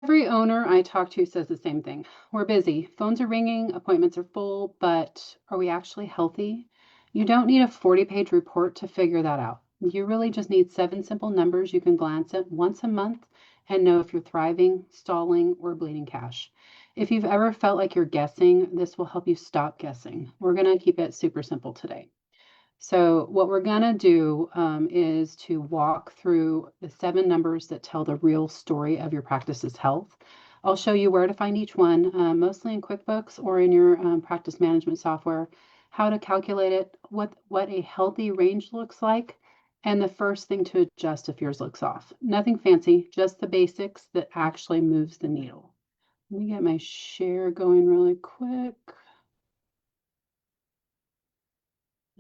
Every owner I talk to says the same thing. We're busy. Phones are ringing, appointments are full, but are we actually healthy? You don't need a 40-page report to figure that out. You really just need 7 simple numbers you can glance at once a month and know if you're thriving, stalling, or bleeding cash. If you've ever felt like you're guessing, this will help you stop guessing. We're going to keep it super simple today. So what we're going to do is to walk through the 7 numbers that tell the real story of your practice's health. I'll show you where to find each one, mostly in QuickBooks or in your practice management software, how to calculate it, what a healthy range looks like, and the first thing to adjust if yours looks off. Nothing fancy, just the basics that actually moves the needle. Let me get my share going really quick.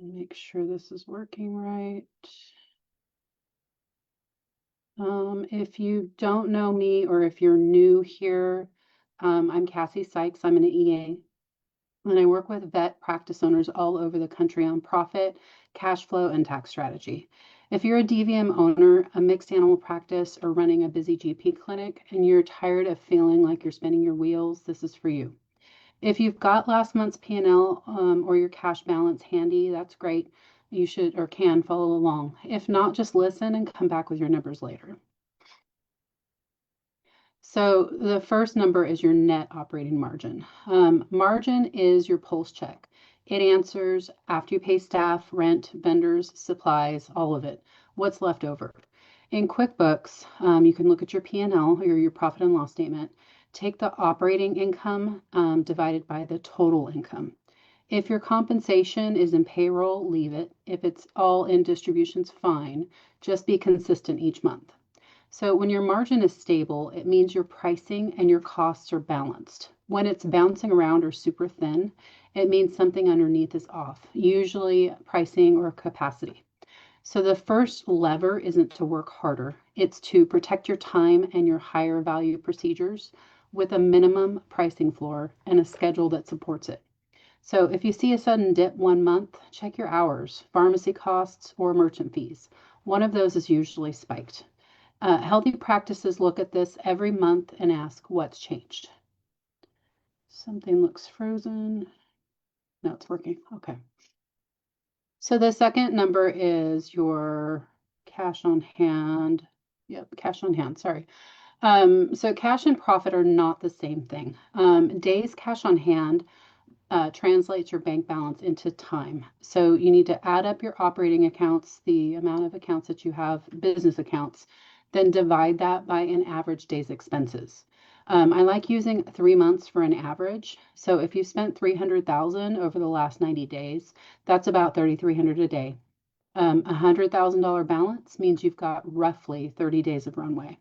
And make sure this is working right. If you don't know me or if you're new here, I'm Cassie Sykes. I'm an EA, and I work with vet practice owners all over the country on profit, cash flow, and tax strategy. If you're a DVM owner, a mixed animal practice, or running a busy GP clinic, and you're tired of feeling like you're spinning your wheels, this is for you. If you've got last month's P&L or your cash balance handy, that's great. You should or can follow along. If not, just listen and come back with your numbers later. So the first number is your net operating margin. Margin is your pulse check. It answers after you pay staff, rent, vendors, supplies, all of it. What's left over? In QuickBooks, you can look at your P&L or your profit and loss statement. Take the operating income divided by the total income. If your compensation is in payroll, leave it. If it's all in distributions, fine. Just be consistent each month. So when your margin is stable, it means your pricing and your costs are balanced. When it's bouncing around or super thin, it means something underneath is off, usually pricing or capacity. So the first lever isn't to work harder. It's to protect your time and your higher value procedures with a minimum pricing floor and a schedule that supports it. So if you see a sudden dip one month, check your hours, pharmacy costs, or merchant fees. One of those is usually spiked. Healthy practices look at this every month and ask what's changed. Something looks frozen. No, it's working. Okay. So the second number is your cash on hand. Yep, cash on hand. Sorry. So cash and profit are not the same thing. Days cash on hand translates your bank balance into time. So you need to add up your operating accounts, the amount of accounts that you have, business accounts, then divide that by an average day's expenses. I like using 3 months for an average. So if you spent 300,000 over the last 90 days, that's about 3,300 a day. $100,000 balance means you've got roughly 30 days of runway.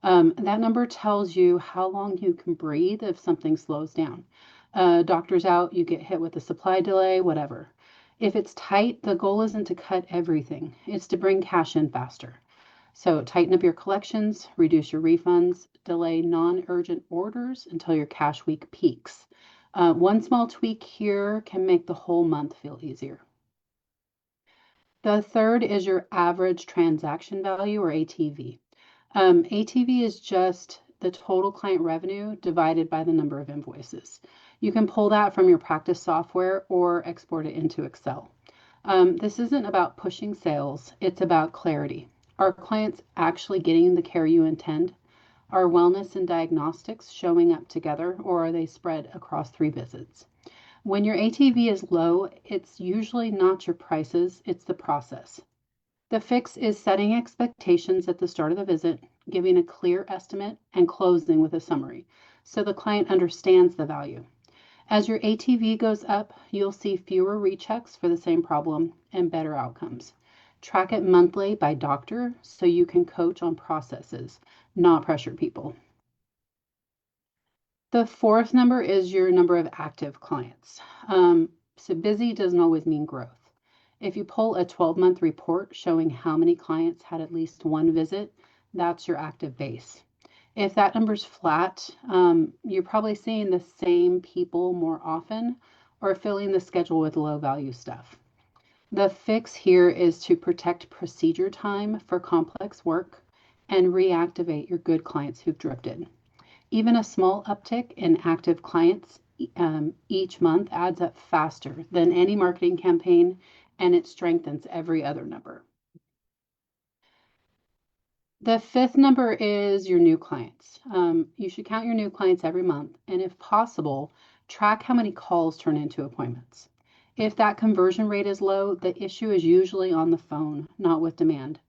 That number tells you how long you can breathe if something slows down. Doctor's out, you get hit with a supply delay, whatever. If it's tight, the goal isn't to cut everything. It's to bring cash in faster. So tighten up your collections, reduce your refunds, delay non-urgent orders until your cash week peaks. One small tweak here can make the whole month feel easier. The third is your average transaction value or ATV. ATV is just the total client revenue divided by the number of invoices. You can pull that from your practice software or export it into Excel. This isn't about pushing sales, it's about clarity. Are clients actually getting the care you intend? Are wellness and diagnostics showing up together, or are they spread across 3 visits? When your ATV is low, it's usually not your prices, it's the process. The fix is setting expectations at the start of the visit, giving a clear estimate, and closing with a summary, so the client understands the value. As your ATV goes up, you'll see fewer rechecks for the same problem and better outcomes. Track it monthly by doctor so you can coach on processes, not pressure people. The fourth number is your number of active clients. So busy doesn't always mean growth. If you pull a 12-month report showing how many clients had at least one visit, that's your active base. If that number's flat, you're probably seeing the same people more often or filling the schedule with low-value stuff. The fix here is to protect procedure time for complex work and reactivate your good clients who've drifted. Even a small uptick in active clients each month adds up faster than any marketing campaign, and it strengthens every other number. The fifth number is your new clients. You should count your new clients every month, and if possible, track how many calls turn into appointments. If that conversion rate is low, the issue is usually on the phone, not with demand.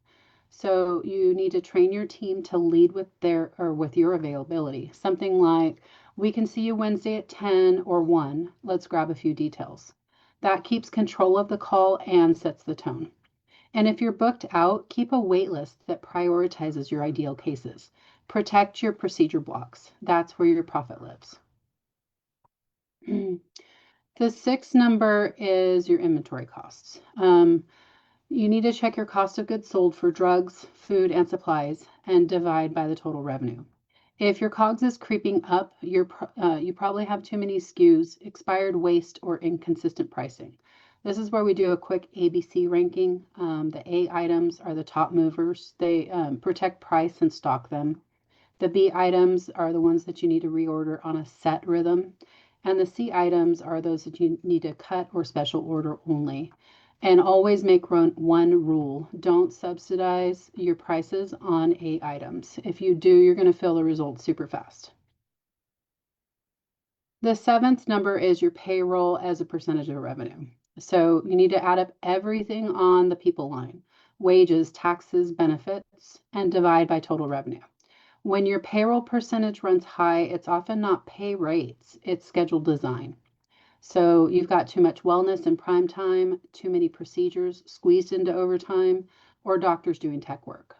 So you need to train your team to lead with with your availability. Something like, we can see you Wednesday at 10 or 1. Let's grab a few details. That keeps control of the call and sets the tone. And if you're booked out, keep a wait list that prioritizes your ideal cases. Protect your procedure blocks. That's where your profit lives. The sixth number is your inventory costs. You need to check your cost of goods sold for drugs, food, and supplies and divide by the total revenue. If your COGS is creeping up, you probably have too many SKUs, expired waste, or inconsistent pricing. This is where we do a quick ABC ranking. The A items are the top movers. They protect price and stock them. The B items are the ones that you need to reorder on a set rhythm. And the C items are those that you need to cut or special order only. And always make one rule. Don't subsidize your prices on A items. If you do, you're going to feel the results super fast. The seventh number is your payroll as a percentage of revenue. So you need to add up everything on the people line, wages, taxes, benefits, and divide by total revenue. When your payroll percentage runs high, it's often not pay rates, it's scheduled design. So you've got too much wellness in prime time, too many procedures squeezed into overtime, or doctors doing tech work.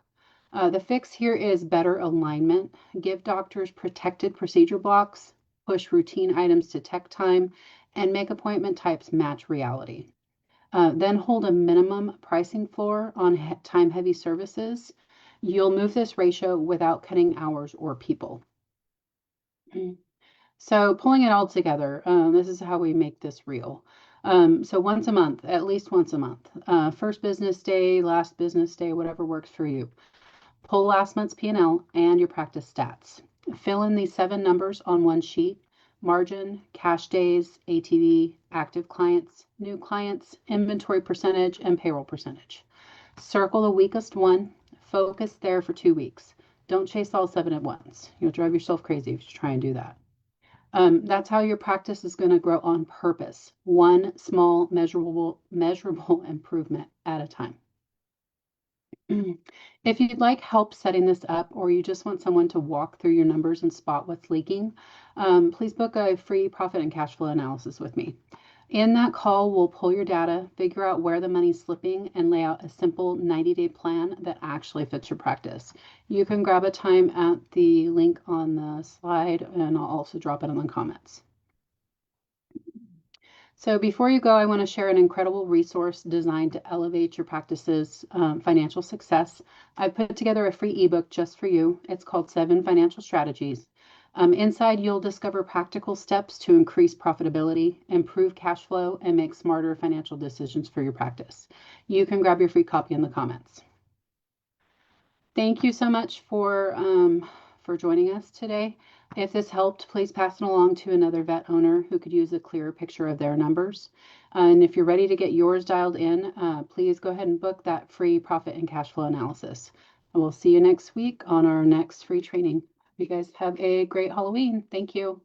The fix here is better alignment. Give doctors protected procedure blocks, push routine items to tech time, and make appointment types match reality. Then hold a minimum pricing floor on time-heavy services. You'll move this ratio without cutting hours or people. So pulling it all together, this is how we make this real. So once a month, at least once a month, first business day, last business day, whatever works for you. Pull last month's P&L and your practice stats. Fill in these 7 numbers on one sheet: margin, cash days, ATV, active clients, new clients, inventory percentage, and payroll percentage. Circle the weakest one. Focus there for 2 weeks. Don't chase all 7 at once. You'll drive yourself crazy if you try and do that. That's how your practice is going to grow on purpose. One small, measurable improvement at a time. If you'd like help setting this up, or you just want someone to walk through your numbers and spot what's leaking, please book a free profit and cash flow analysis with me. In that call, we'll pull your data, figure out where the money's slipping, and lay out a simple 90-day plan that actually fits your practice. You can grab a time at the link on the slide, and I'll also drop it in the comments. So before you go, I want to share an incredible resource designed to elevate your practice's financial success. I've put together a free ebook just for you. It's called 7 Financial Strategies. Inside, you'll discover practical steps to increase profitability, improve cash flow, and make smarter financial decisions for your practice. You can grab your free copy in the comments. Thank you so much for joining us today. If this helped, please pass it along to another vet owner who could use a clearer picture of their numbers. And if you're ready to get yours dialed in, please go ahead and book that free profit and cash flow analysis. And we'll see you next week on our next free training. You guys have a great Halloween. Thank you.